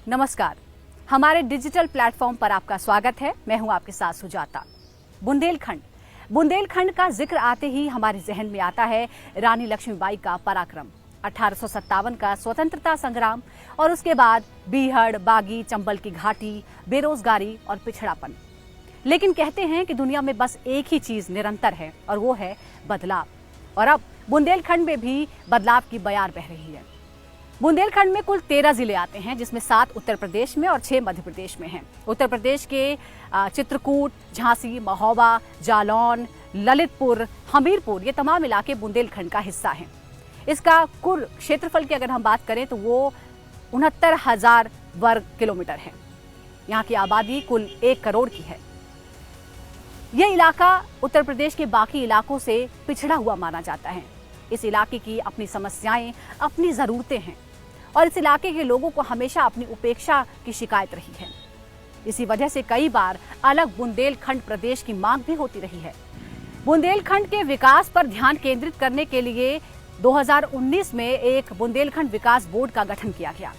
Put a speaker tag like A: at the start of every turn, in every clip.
A: नमस्कार, हमारे digital platform पर आपका स्वागत है। मैं हूं आपके साथ सुजाता। बुंदेलखंड का जिक्र आते ही हमारे जहन में आता है रानी लक्ष्मीबाई का पराक्रम, 1857 का स्वतंत्रता संग्राम और उसके बाद बीहड़, बागी, चंबल की घाटी, बेरोजगारी और पिछड़ापन। लेकिन कहते हैं कि दुनिया में बस एक ही चीज निरंतर है और वो है बदलाव। और अब बुंदेलखंड में भी बदलाव की बयार बह रही है। बुंदेलखंड में कुल 13 जिले आते हैं, जिसमें 7 उत्तर प्रदेश में और 6 मध्य प्रदेश में हैं। उत्तर प्रदेश के चित्रकूट, झांसी, महोबा, जालौन, ललितपुर, हमीरपुर, ये तमाम इलाके बुंदेलखंड का हिस्सा हैं। इसका कुल क्षेत्रफल की अगर हम बात करें तो वो 69,000 वर्ग किलोमीटर है। यहाँ की आबादी कुल 1 करोड़ की है। यह इलाका उत्तर प्रदेश के बाकी इलाकों से पिछड़ा हुआ माना जाता है। इस इलाके की अपनी समस्याएं, अपनी जरूरतें हैं और इस इलाके के लोगों को हमेशा अपनी उपेक्षा की शिकायत रही है। इसी वजह से कई बार अलग बुंदेलखंड प्रदेश की मांग भी होती रही है। बुंदेलखंड के विकास पर ध्यान केंद्रित करने के लिए 2019 में एक बुंदेलखंड विकास बोर्ड का गठन किया गया।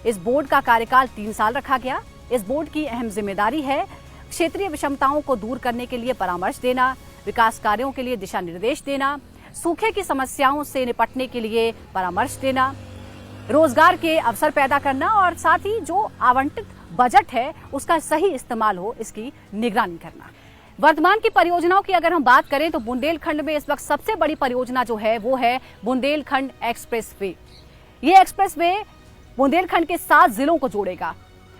A: इस बोर्ड का कार्यकाल 3 साल रखा गया। इस बोर्ड की अहम जिम्मेदारी है क्षेत्रीय विषमताओं को दूर करने के लिए परामर्श देना, विकास कार्यों के लिए दिशा निर्देश देना, सूखे की समस्याओं से निपटने के लिए परामर्श देना, रोजगार के अवसर पैदा करना और साथ ही जो आवंटित बजट है उसका सही इस्तेमाल हो, इसकी निगरानी करना। वर्तमान की परियोजनाओं की अगर हम बात करें तो बुंदेलखंड में इस वक्त सबसे बड़ी परियोजना जो है वो है बुंदेलखंड एक्सप्रेस वे। ये एक्सप्रेस वे बुंदेलखंड के 7 जिलों को जोड़ेगा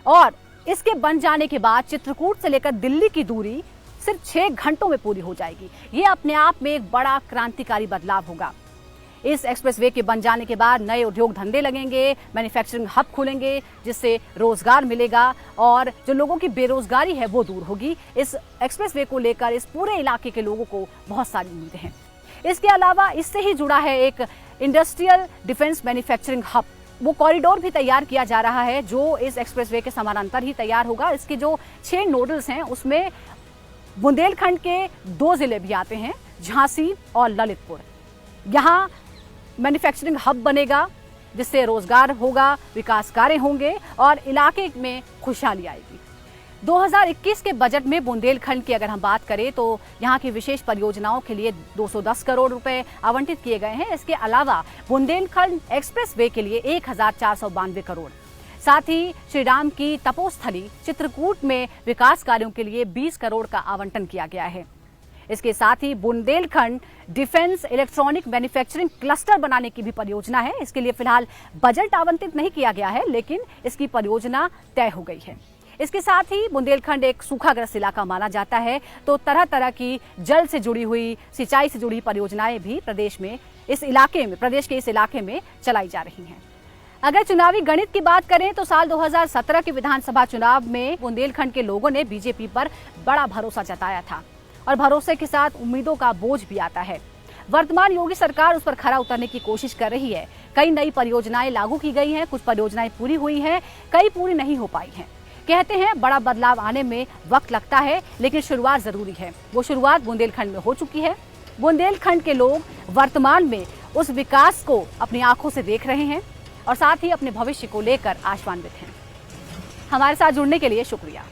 A: और इसके बन जाने के बाद चित्रकूट से लेकर दिल्ली की दूरी सिर्फ 6 घंटों में पूरी हो जाएगी। ये अपने आप में एक बड़ा क्रांतिकारी बदलाव होगा। इस एक्सप्रेसवे के बन जाने के बाद नए उद्योग धंधे लगेंगे, मैन्युफैक्चरिंग हब खुलेंगे, जिससे रोजगार मिलेगा और जो लोगों की बेरोजगारी है वो दूर होगी। इस एक्सप्रेसवे को लेकर इस पूरे इलाके के लोगों को बहुत सारी उम्मीदें हैं। इसके अलावा इससे ही जुड़ा है एक इंडस्ट्रियल डिफेंस मैन्युफैक्चरिंग हब। वो कॉरिडोर भी तैयार किया जा रहा है जो इस एक्सप्रेसवे के समानांतर ही तैयार होगा। इसके जो 6 नोडल्स हैं उसमें बुंदेलखंड के 2 जिले भी आते हैं, झांसी और ललितपुर। यहाँ मैन्युफैक्चरिंग हब बनेगा जिससे रोजगार होगा, विकास कार्य होंगे और इलाके में खुशहाली आएगी। 2021 के बजट में बुंदेलखंड की अगर हम बात करें तो यहाँ की विशेष परियोजनाओं के लिए 210 करोड़ रुपए आवंटित किए गए हैं। इसके अलावा बुंदेलखंड एक्सप्रेस वे के लिए 1492 करोड़, साथ ही श्री राम की तपोस्थली चित्रकूट में विकास कार्यों के लिए 20 करोड़ का आवंटन किया गया है। इसके साथ ही Bundelkhand defence electronic manufacturing cluster बनाने की भी परियोजना है। इसके लिए फिलहाल बजट आवंटित नहीं किया गया है, लेकिन इसकी परियोजना तय हो गई है। इसके साथ ही बुंदेलखंड एक सूखाग्रस्त इलाका माना जाता है, तो तरह तरह की जल से जुड़ी हुई, सिंचाई से जुड़ी परियोजनाएं भी प्रदेश के इस इलाके में चलाई जा रही हैं। अगर चुनावी गणित की बात करें तो साल 2017 के विधानसभा चुनाव में बुंदेलखंड के लोगों ने बीजेपी पर बड़ा भरोसा जताया था और भरोसे के साथ उम्मीदों का बोझ भी आता है। वर्तमान योगी सरकार उस पर खरा उतरने की कोशिश कर रही है। कई नई परियोजनाएं लागू की गई हैं, कुछ परियोजनाएं पूरी हुई हैं, कई पूरी नहीं हो पाई हैं। कहते हैं बड़ा बदलाव आने में वक्त लगता है, लेकिन शुरुआत जरूरी है। वो शुरुआत बुंदेलखंड में हो चुकी है। बुंदेलखंड के लोग वर्तमान में उस विकास को अपनी आंखों से देख रहे हैं और साथ ही अपने भविष्य को लेकर आशान्वित हैं। हमारे साथ जुड़ने के लिए शुक्रिया।